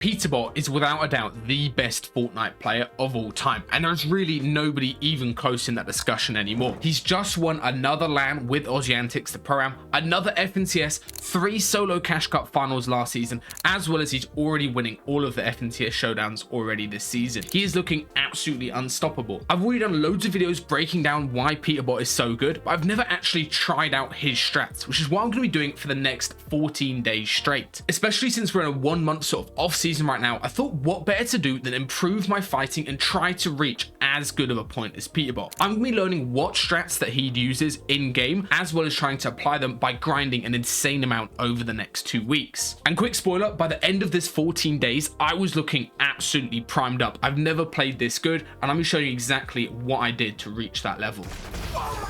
Peterbot is without a doubt the best Fortnite player of all time, and there's really nobody even close in that discussion anymore. He's just won another LAN with Aussie Antics, the Pro-Am, another FNCS, 3 solo Cash Cup finals last season, as well as he's already winning all of the FNCS showdowns already this season. He is looking absolutely unstoppable. I've already done loads of videos breaking down why Peterbot is so good, but I've never actually tried out his strats, which is what I'm going to be doing for the next 14 days straight. Especially since we're in a 1 month sort of off season right now, I thought what better to do than improve my fighting and try to reach as good of a point as Peterbot. I'm going to be learning what strats that he uses in game, as well as trying to apply them by grinding an insane amount over the next 2 weeks. And quick spoiler, by the end of this 14 days, I was looking absolutely primed up. I've never played this good, and I'm going to show you exactly what I did to reach that level.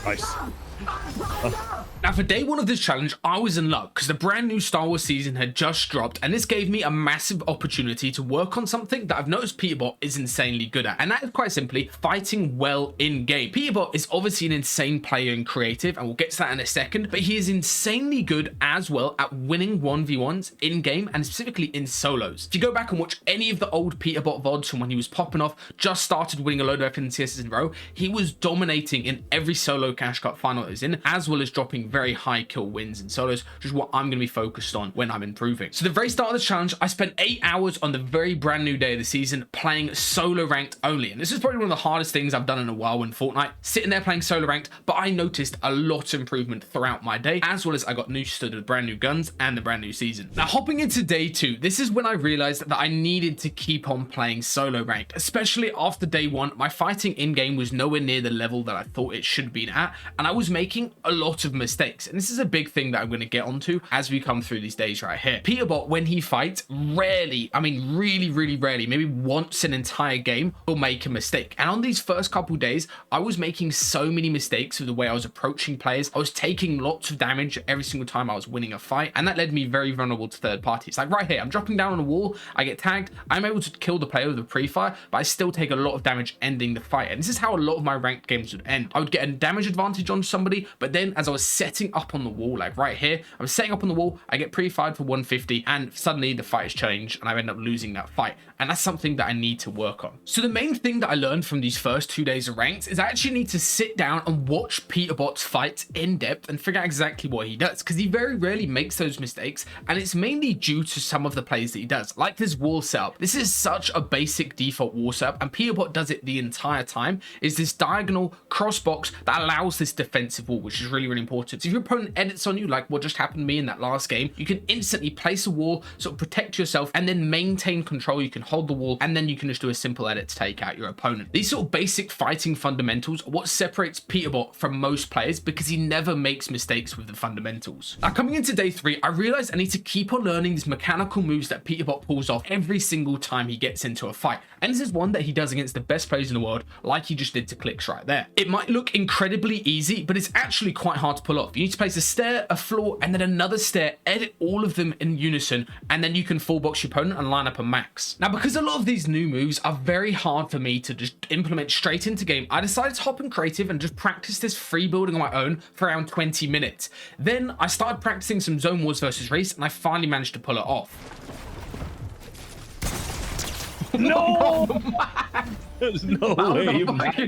Nice. Now for day 1 of this challenge, I was in luck because the brand new Star Wars season had just dropped, and this gave me a massive opportunity to work on something that I've noticed Peterbot is insanely good at, and that is quite simply fighting well in game. Peterbot is obviously an insane player and creative, and we'll get to that in a second, but he is insanely good as well at winning 1v1s in game, and specifically in solos. If you go back and watch any of the old Peterbot VODs from when he was popping off, just started winning a load of FNCSs in a row, he was dominating in every solo Cash Cup final that he was in, as well as dropping very high kill wins in solos, which is what I'm going to be focused on when I'm improving. So the very start of the challenge, I spent 8 hours on the very brand new day of the season playing solo ranked only, and this is probably one of the hardest things I've done in a while in Fortnite, sitting there playing solo ranked, but I noticed a lot of improvement throughout my day, as well as I got used to the brand new guns and the brand new season. Now hopping into day 2, this is when I realized that I needed to keep on playing solo ranked, especially after day 1. My fighting in game was nowhere near the level that I thought it should be at, and I was making a lot of mistakes, and this is a big thing that I'm going to get onto as we come through these days right here. Peterbot, when he fights, rarely, I mean really rarely, maybe once an entire game, will make a mistake. And on these first couple days, I was making so many mistakes with the way I was approaching players. I was taking lots of damage every single time I was winning a fight, and that led me very vulnerable to third parties. Like right here, I'm dropping down on a wall, I get tagged, I'm able to kill the player with a pre-fire, but I still take a lot of damage ending the fight. And this is how a lot of my ranked games would end. I would get a damage advantage on somebody, but then as I was setting up on the wall, like right here, I'm setting up on the wall, I get pre-fired for 150, and suddenly the fight has changed and I end up losing that fight. And that's something that I need to work on. So the main thing that I learned from these first 2 days of ranked is I actually need to sit down and watch Peterbot's fights in depth and figure out exactly what he does, because he very rarely makes those mistakes, and it's mainly due to some of the plays that he does, like this wall setup. This is such a basic default wall setup, and Peterbot does it the entire time. Is this diagonal cross box that allows this defensive wall, which is really important. So if your opponent edits on you, like what just happened to me in that last game, you can instantly place a wall, sort of protect yourself, and then maintain control. You can hold the wall, and then you can just do a simple edit to take out your opponent. These sort of basic fighting fundamentals are what separates Peterbot from most players, because he never makes mistakes with the fundamentals. Now coming into day 3, I realized I need to keep on learning these mechanical moves that Peterbot pulls off every single time he gets into a fight, and this is one that he does against the best players in the world, like he just did to Clicks right there. It might look incredibly easy, but it's actually quite hard to pull off. You need to place a stair, a floor, and then another stair, edit all of them in unison, and then you can full box your opponent and line up a max. Now because a lot of these new moves are very hard for me to just implement straight into game, I decided to hop in creative and just practice this free building on my own for around 20 minutes. Then I started practicing some zone wars versus race, and I finally managed to pull it off. No! There's no way you max.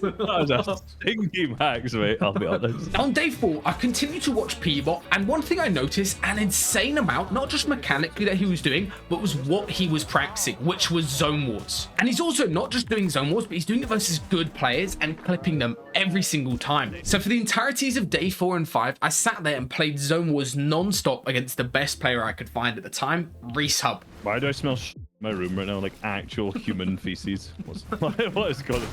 That was a stinky max, mate, I'll be honest. On day 4, I continued to watch Peterbot, and one thing I noticed an insane amount, not just mechanically that he was doing, but was what he was practicing, which was zone wars. And he's also not just doing zone wars, but he's doing it versus good players and clipping them every single time. So for the entirities of day 4 and 5, I sat there and played zone wars non-stop against the best player I could find at the time, Reese Hub. Why do I smell in my room right now like actual human feces? What is going on?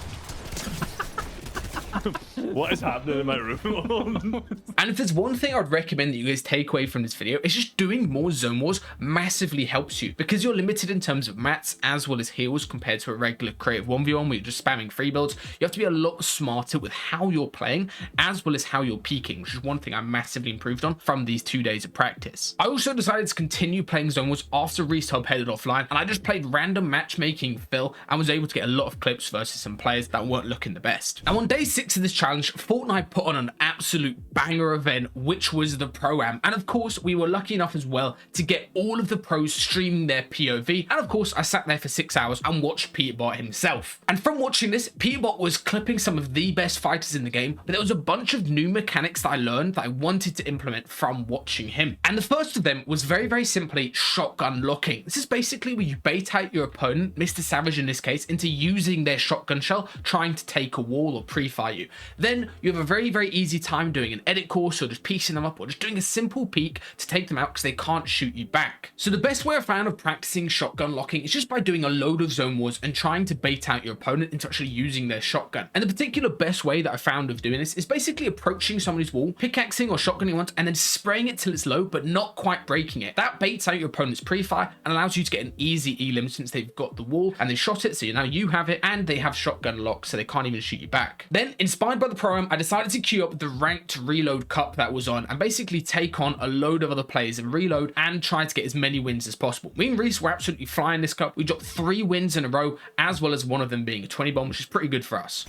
What is happening in my room? And if there's one thing I'd recommend that you guys take away from this video, it's just doing more zone wars massively helps you, because you're limited in terms of mats as well as heals compared to a regular creative 1v1 where you're just spamming free builds. You have to be a lot smarter with how you're playing as well as how you're peaking, which is one thing I massively improved on from these 2 days of practice. I also decided to continue playing zone wars after Reese Hub headed offline, and I just played random matchmaking Phil and was able to get a lot of clips versus some players that weren't looking the best. Now on day 6 of this challenge, challenge, Fortnite put on an absolute banger event, which was the Pro-Am. And of course, we were lucky enough as well to get all of the pros streaming their POV. And of course, I sat there for 6 hours and watched Peterbot himself. And from watching this, Peterbot was clipping some of the best fighters in the game, but there was a bunch of new mechanics that I learned that I wanted to implement from watching him. And the first of them was very, very simply shotgun locking. This is basically where you bait out your opponent, Mr. Savage in this case, into using their shotgun shell, trying to take a wall or pre-fire you. Then you have a very, very easy time doing an edit course or just piecing them up or just doing a simple peek to take them out because they can't shoot you back. So the best way I found of practicing shotgun locking is just by doing a load of zone wars and trying to bait out your opponent into actually using their shotgun. And the particular best way that I found of doing this is basically approaching somebody's wall, pickaxing or shotgunning once, and then spraying it till it's low, but not quite breaking it. That baits out your opponent's pre-fire and allows you to get an easy elim since they've got the wall and they shot it, so now you have it, and they have shotgun lock, so they can't even shoot you back. Then, inspired by the Pro-Am, I decided to queue up the ranked reload cup that was on and basically take on a load of other players and reload and try to get as many wins as possible. Me and Reese were absolutely flying this cup. We dropped 3 wins in a row, as well as one of them being a 20 bomb, which is pretty good for us.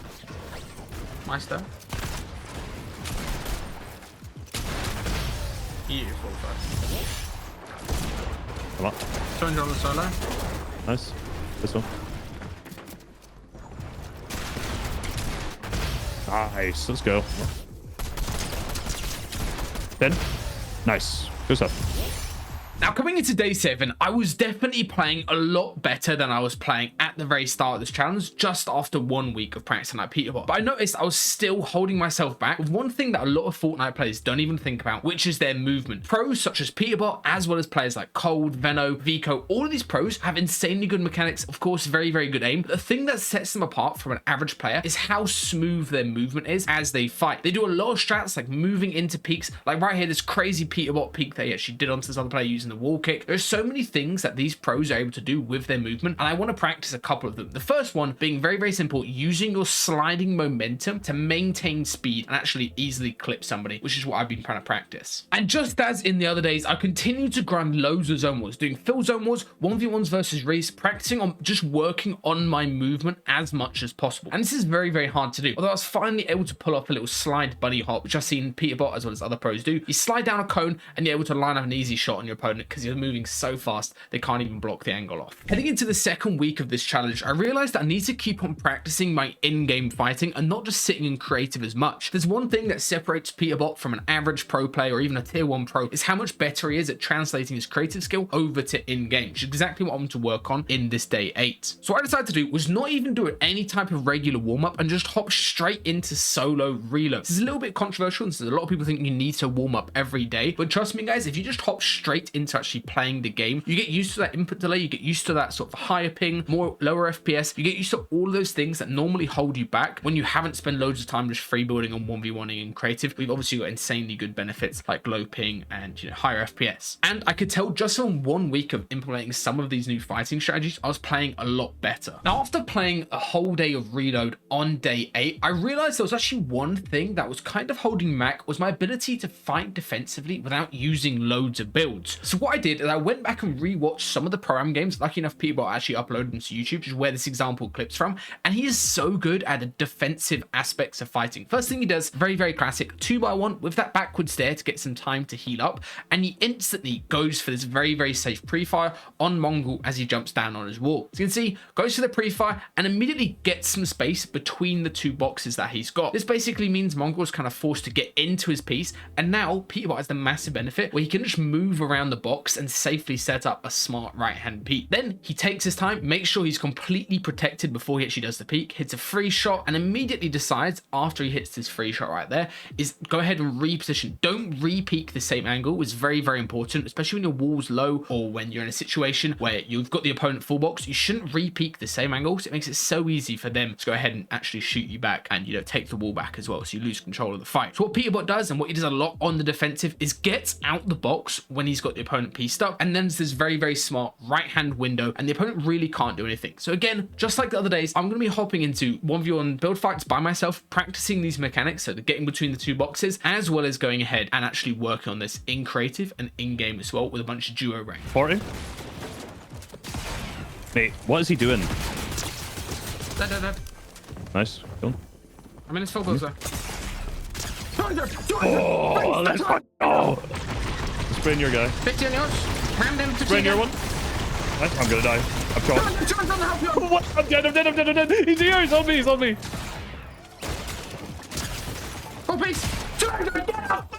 Nice though. Beautiful first. Come on. 200 on the solo. Nice. This one. Nice. Let's go. 10. Nice. Good stuff. Now, coming into day 7, I was definitely playing a lot better than I was playing at the very start of this challenge, just after 1 week of practicing at Peterbot. But I noticed I was still holding myself back with one thing that a lot of Fortnite players don't even think about, which is their movement. Pros such as Peterbot, as well as players like Cold, Veno, Vico, all of these pros have insanely good mechanics, of course, very, very good aim. But the thing that sets them apart from an average player is how smooth their movement is as they fight. They do a lot of strats, like moving into peaks, like right here, this crazy Peterbot peak they actually did onto this other player using the wall kick. There's so many things that these pros are able to do with their movement, and I want to practice a couple of them. The first one being very, very simple, using your sliding momentum to maintain speed and actually easily clip somebody, which is what I've been trying to practice. And just as in the other days, I continue to grind loads of zone wars, doing fill zone wars, 1v1s versus Reese, practicing on just working on my movement as much as possible. And this is very, very hard to do. Although I was finally able to pull off a little slide bunny hop, which I've seen Peterbot as well as other pros do. You slide down a cone and you're able to line up an easy shot on your opponent because you're moving so fast they can't even block the angle off. Heading into the second week of this challenge, I realized that I need to keep on practicing my in-game fighting and not just sitting in creative as much. There's one thing that separates Peterbot from an average pro player or even a tier 1 pro is how much better he is at translating his creative skill over to in-game, which is exactly what I want to work on in this day 8. So what I decided to do was not even do any type of regular warm-up and just hop straight into solo reload. This is a little bit controversial, and so a lot of people think you need to warm up every day, but trust me guys, if you just hop straight into actually playing the game, you get used to that input delay, you get used to that sort of higher ping, lower FPS, you get used to all of those things that normally hold you back when you haven't spent loads of time just free building on 1v1ing in creative. We've obviously got insanely good benefits like low ping and higher FPS. And I could tell just on 1 week of implementing some of these new fighting strategies, I was playing a lot better. Now, after playing a whole day of reload on day 8, I realized there was actually one thing that was kind of holding me back, was my ability to fight defensively without using loads of builds. So what I did is I went back and rewatched some of the Pro-Am games. Lucky enough, people actually uploaded them to YouTube, which is where this example clips from, and he is so good at the defensive aspects of fighting. First thing he does, very, very classic, 2x1 with that backward stare to get some time to heal up, and he instantly goes for this very, very safe pre-fire on Mongol as he jumps down on his wall. So you can see, goes for the pre-fire and immediately gets some space between the 2 boxes that he's got. This basically means Mongol's kind of forced to get into his piece, and now Peterbot has the massive benefit where he can just move around the box and safely set up a smart right-hand peek. Then he takes his time, makes sure he's completely protected before he actually does the peek, hits a free shot, and immediately decides after he hits this free shot right there is go ahead and reposition. Don't re-peek the same angle. It's very, very important, especially when your wall's low or when you're in a situation where you've got the opponent full box. You shouldn't re-peek the same angle, so it makes it so easy for them to go ahead and actually shoot you back and take the wall back as well, so you lose control of the fight. So what Peterbot does, and what he does a lot on the defensive, is gets out the box when he's got the opponent pieced up, and then there's this very, very smart right-hand window, and the opponent really can't do anything. So again, just like the other days, I'm going to be hopping into 1v1 build fights by myself, practicing these mechanics, so getting between the 2 boxes, as well as going ahead and actually working on this in creative and in-game as well with a bunch of duo rank. 40. Mate, what is he doing? Dead. Nice. Cool. I mean, it's full closer. Oh, let's go. Spin your guy. 50 on yours. Rammed him. Spin your one. I'm gonna die. I'm shot. What? I'm dead. He's here. He's on me. He's on me. Full piece. Get up.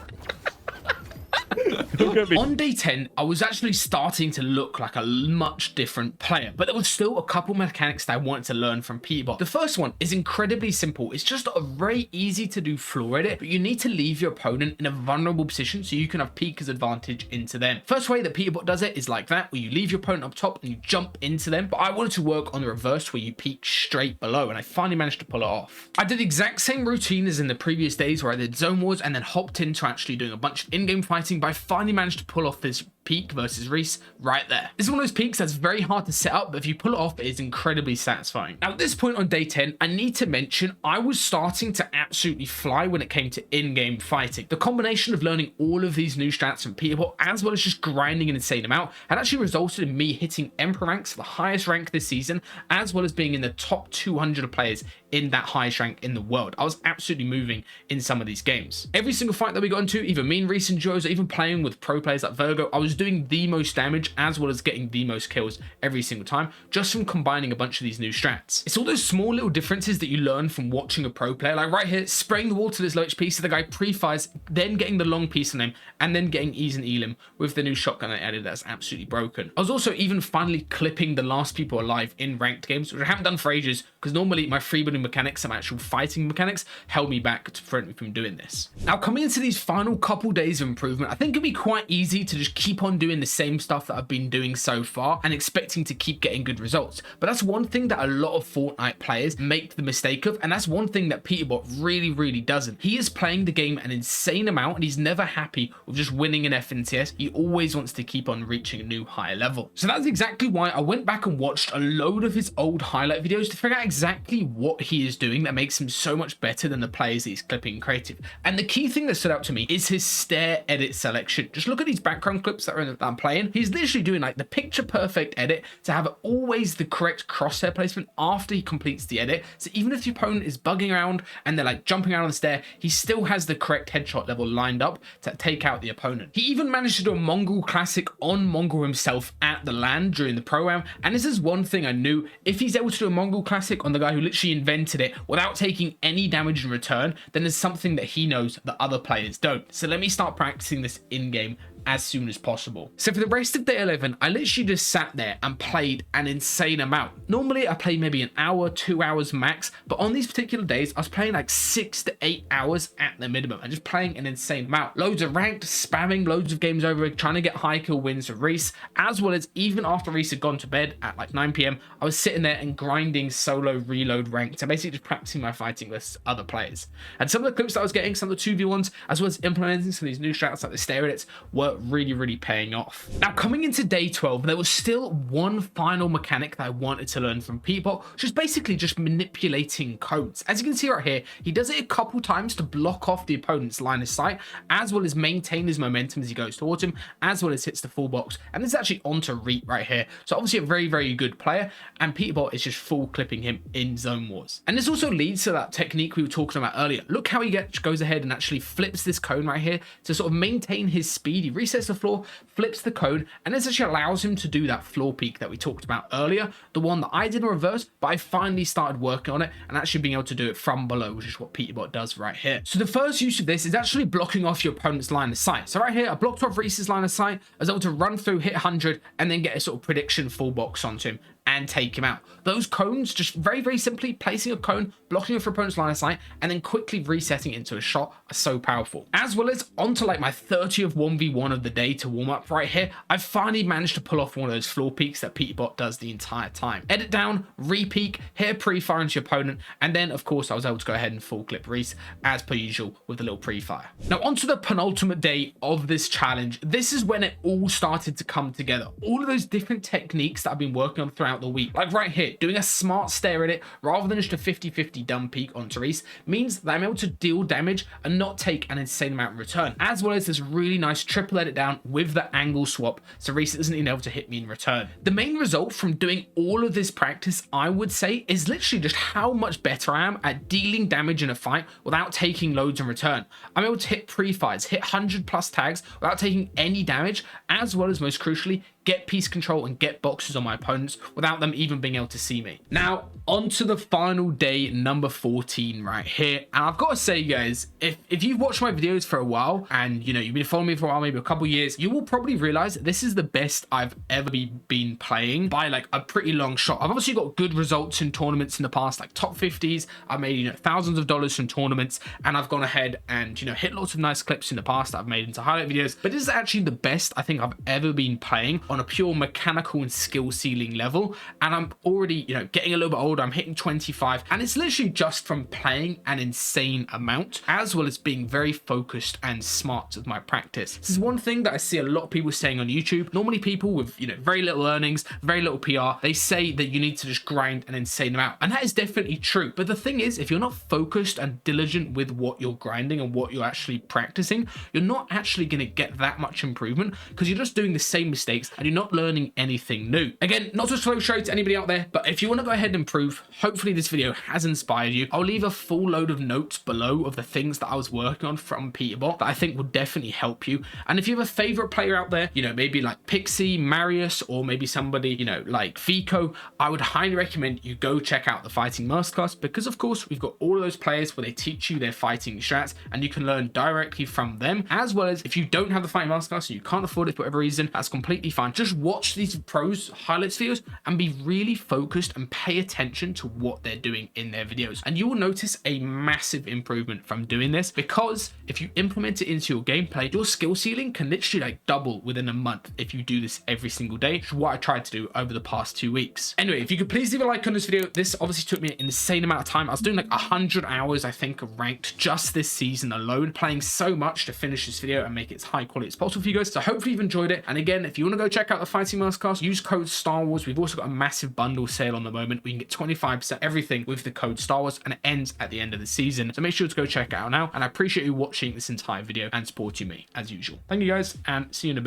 Look at me. On day 10, I was actually starting to look like a much different player, but there was still a couple mechanics that I wanted to learn from Peterbot. The first one is incredibly simple. It's just a very easy to do floor edit, but you need to leave your opponent in a vulnerable position so you can have peekers advantage into them. First way that Peterbot does it is like that, where you leave your opponent up top and you jump into them, but I wanted to work on the reverse where you peek straight below, and I finally managed to pull it off. I did the exact same routine as in the previous days where I did zone wars and then hopped into actually doing a bunch of in-game fighting, but I finally managed to pull off this peek versus Reese right there. This is one of those peeks that's very hard to set up, but if you pull it off, it is incredibly satisfying. Now, at this point on day 10, I need to mention I was starting to absolutely fly when it came to in-game fighting. The combination of learning all of these new strats from Peterbot, as well as just grinding an insane amount, had actually resulted in me hitting Emperor ranks, the highest rank this season, as well as being in the top 200 players in that highest rank in the world. I was absolutely moving in some of these games. Every single fight that we got into, either me and Reese and duos, or even playing with pro players like Virgo, I was doing the most damage as well as getting the most kills every single time, just from combining a bunch of these new strats. It's all those small little differences that you learn from watching a pro player, like right here, spraying the wall to this low HP so the guy pre-fires, then getting the long piece on him, and then getting ease and elim with the new shotgun I added that's absolutely broken. I was also even finally clipping the last people alive in ranked games, which I haven't done for ages, because normally my freebooting mechanics and actual fighting mechanics held me back to prevent me from doing this. Now, coming into these final couple days of improvement, I think it'd be quite easy to just keep on doing the same stuff that I've been doing so far and expecting to keep getting good results. But that's one thing that a lot of Fortnite players make the mistake of, and that's one thing that Peterbot really doesn't. He is playing the game an insane amount and he's never happy with just winning an FNCS. He always wants to keep on reaching a new higher level. So that's exactly why I went back and watched a load of his old highlight videos to figure out exactly what he is doing that makes him so much better than the players that he's clipping in creative. And the key thing that stood out to me is his stair edit selection. Just look at these background clips that I'm playing. He's literally doing like the picture perfect edit to have always the correct crosshair placement after he completes the edit. So even if the opponent is bugging around and they're like jumping around on the stair, he still has the correct headshot level lined up to take out the opponent. He even managed to do a Mongol classic on Mongol himself at the LAN during the pro-am. And this is one thing I knew. If he's able to do a Mongol classic on the guy who literally invented it without taking any damage in return, then there's something that he knows that other players don't. So let me start practicing this in-game as soon as possible. So for the rest of day 11, I literally just sat there and played an insane amount. Normally I play maybe an hour, 2 hours max, but on these particular days, I was playing like 6 to 8 hours at the minimum and just playing an insane amount. Loads of ranked, spamming loads of games over, trying to get high kill wins for Reese, as well as even after Reese had gone to bed at like 9 PM, I was sitting there and grinding solo reload ranked. So basically just practicing my fighting with other players. And some of the clips that I was getting, some of the 2v1s, as well as implementing some of these new strats like the stair edits, were really paying off. Now, coming into day 12, there was still one final mechanic that I wanted to learn from Peterbot, which is basically just manipulating cones. As you can see right here, he does it a couple times to block off the opponent's line of sight, as well as maintain his momentum as he goes towards him, as well as hits the full box. And this is actually onto Reap right here. So obviously a very good player, and Peterbot is just full clipping him in zone wars. And this also leads to that technique we were talking about earlier. Look how he goes ahead and actually flips this cone right here to sort of maintain his speed. He resets the floor, flips the cone, and this actually allows him to do that floor peek that we talked about earlier, the one that I did in reverse, but I finally started working on it and actually being able to do it from below, which is what Peterbot does right here. So the first use of this is actually blocking off your opponent's line of sight. So right here, I blocked off Reese's line of sight. I was able to run through, hit 100, and then get a sort of prediction full box onto him and take him out. Those cones, just very simply placing a cone, blocking off your opponent's line of sight, and then quickly resetting it into a shot are so powerful. As well as onto like my 30th 1v1 of the day to warm up right here, I've finally managed to pull off one of those floor peeks that Peterbot does the entire time. Edit down, re-peek, hit a pre-fire into your opponent, and then of course I was able to go ahead and full clip Reese as per usual with the little pre-fire. Now onto the penultimate day of this challenge. This is when it all started to come together. All of those different techniques that I've been working on throughout throughout the week. Like right here, doing a smart stare at it rather than just a 50-50 dumb peek on Therese means that I'm able to deal damage and not take an insane amount in return, as well as this really nice triple edit down with the angle swap so Therese isn't even able to hit me in return. The main result from doing all of this practice, I would say, is literally just how much better I am at dealing damage in a fight without taking loads in return. I'm able to hit pre-fires, hit 100+ tags without taking any damage, as well as most crucially get piece control and get boxes on my opponents without them even being able to see me. Now, on to the final day, number 14 right here. And I've got to say, guys, if you've watched my videos for a while and, you know, you've been following me for a while, maybe a couple years, you will probably realize this is the best I've ever been playing by like a pretty long shot. I've obviously got good results in tournaments in the past, like top 50s. I've made, you know, thousands of dollars from tournaments, and I've gone ahead and, you know, hit lots of nice clips in the past that I've made into highlight videos. But this is actually the best I think I've ever been playing on a pure mechanical and skill ceiling level, and I'm already, you know, getting a little bit older. I'm hitting 25, and it's literally just from playing an insane amount, as well as being very focused and smart with my practice. This is one thing that I see a lot of people saying on YouTube. Normally people with, you know, very little earnings, very little PR, they say that you need to just grind an insane amount, and that is definitely true. But the thing is, if you're not focused and diligent with what you're grinding and what you're actually practicing, you're not actually going to get that much improvement, because you're just doing the same mistakes and you're not learning anything new. Again, not to throw shade to anybody out there, but if you want to go ahead and improve, hopefully this video has inspired you. I'll leave a full load of notes below of the things that I was working on from Peterbot that I think will definitely help you. And if you have a favorite player out there, you know, maybe like Pixie, Marius, or maybe somebody, you know, like Fico, I would highly recommend you go check out the Fighting Masterclass, because of course we've got all of those players where they teach you their fighting strats and you can learn directly from them. As well as if you don't have the Fighting Masterclass and you can't afford it for whatever reason, that's completely fine. Just watch these pros highlights videos and be really focused and pay attention to what they're doing in their videos, and you will notice a massive improvement from doing this, because if you implement it into your gameplay, your skill ceiling can literally like double within a month if you do this every single day, which is what I tried to do over the past 2 weeks. Anyway, if you could please leave a like on this video. This obviously took me an insane amount of time. I was doing like 100 hours I think of ranked just this season alone, playing so much to finish this video and make it as high quality as possible for you guys. So hopefully you've enjoyed it, and again, if you want to go check out the Fighting Masterclass, use code Star Wars. We've also got a massive bundle sale on the moment. We can get 25% everything with the code Star Wars, and it ends at the end of the season. So make sure to go check it out now, and I appreciate you watching this entire video and supporting me as usual. Thank you guys, and see you in a bit.